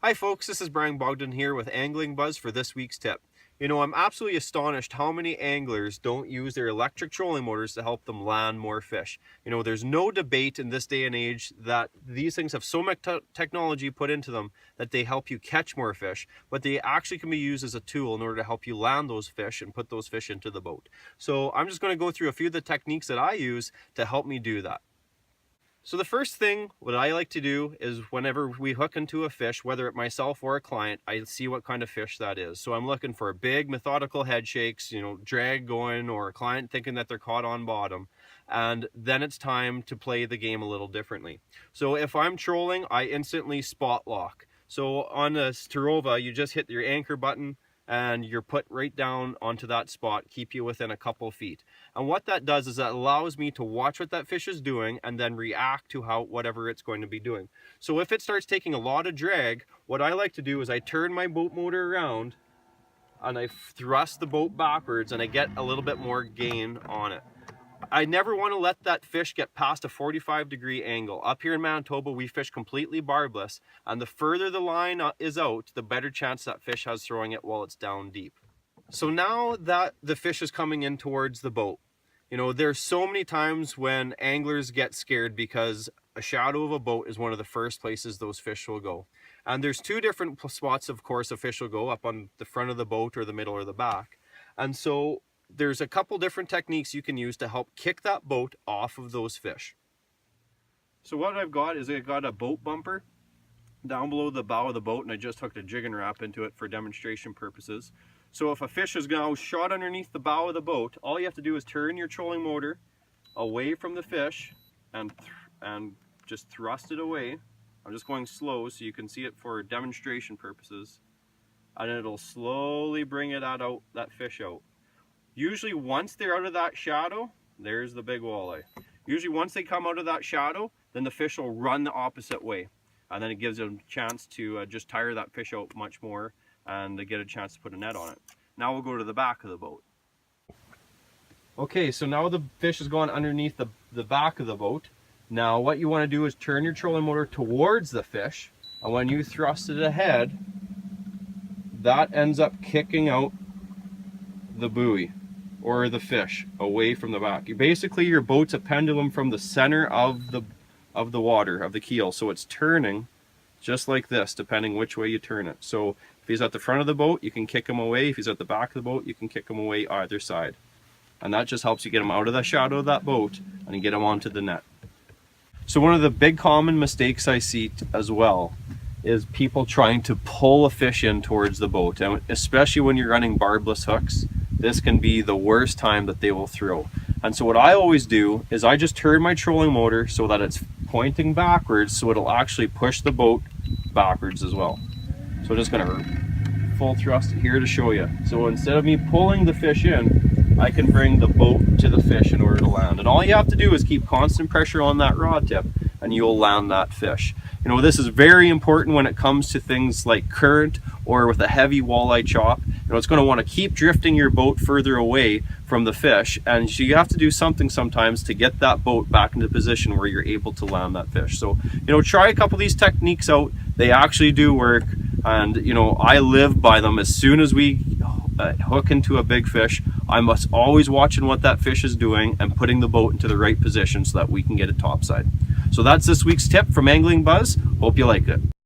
Hi folks, this is Brian Bogdan here with Angling Buzz for this week's tip. I'm absolutely astonished how many anglers don't use their electric trolling motors to help them land more fish. There's no debate in this day and age that these things have so much technology put into them that they help you catch more fish, but they actually can be used as a tool in order to help you land those fish and put those fish into the boat. So I'm just going to go through a few of the techniques that I use to help me do that. So the first thing, what I like to do is whenever we hook into a fish, whether it myself or a client, I see what kind of fish that is. So I'm looking for big methodical head shakes, drag going, or a client thinking that they're caught on bottom. And then it's time to play the game a little differently. So if I'm trolling, I instantly spot lock. So on a Terrova, you just hit your anchor button and you're put right down onto that spot, keep you within a couple feet. And what that does is that allows me to watch what that fish is doing and then react to whatever it's going to be doing. So if it starts taking a lot of drag, what I like to do is I turn my boat motor around and I thrust the boat backwards and I get a little bit more gain on it. I never want to let that fish get past a 45-degree angle. Up here in Manitoba, we fish completely barbless, and the further the line is out, the better chance that fish has throwing it while it's down deep. So now that the fish is coming in towards the boat, there's so many times when anglers get scared because a shadow of a boat is one of the first places those fish will go. And there's two different spots, of course, a fish will go up on the front of the boat or the middle or the back. And so there's a couple different techniques you can use to help kick that boat off of those fish. So what I've got is I've got a boat bumper down below the bow of the boat, and I just hooked a jigging Rap into it for demonstration purposes. So if a fish is now shot underneath the bow of the boat, all you have to do is turn your trolling motor away from the fish and just thrust it away. I'm just going slow so you can see it for demonstration purposes, and it'll slowly bring that fish out. Usually once they're out of that shadow, there's the big walleye. Usually once they come out of that shadow, then the fish will run the opposite way. And then it gives them a chance to just tire that fish out much more and they get a chance to put a net on it. Now we'll go to the back of the boat. Okay, so now the fish has gone underneath the back of the boat. Now what you want to do is turn your trolling motor towards the fish, and when you thrust it ahead, that ends up kicking out the buoy or the fish away from the back. Basically, your boat's a pendulum from the center of the water, of the keel, so it's turning just like this depending which way you turn it. So if he's at the front of the boat, you can kick him away. If he's at the back of the boat, you can kick him away either side, and that just helps you get him out of the shadow of that boat and you get him onto the net. So one of the big common mistakes I see as well is people trying to pull a fish in towards the boat, and especially when you're running barbless hooks, this can be the worst time that they will throw. And so what I always do is I just turn my trolling motor so that it's pointing backwards, so it'll actually push the boat backwards as well. So I'm just gonna full thrust it here to show you. So instead of me pulling the fish in, I can bring the boat to the fish in order to land. And all you have to do is keep constant pressure on that rod tip and you'll land that fish. This is very important when it comes to things like current or with a heavy walleye chop. It's going to want to keep drifting your boat further away from the fish, and so you have to do something sometimes to get that boat back into position where you're able to land that fish. So try a couple of these techniques out. They actually do work, and I live by them. As soon as we hook into a big fish, I must always watching what that fish is doing and putting the boat into the right position so that we can get it topside. So that's this week's tip from Angling Buzz. Hope you like it.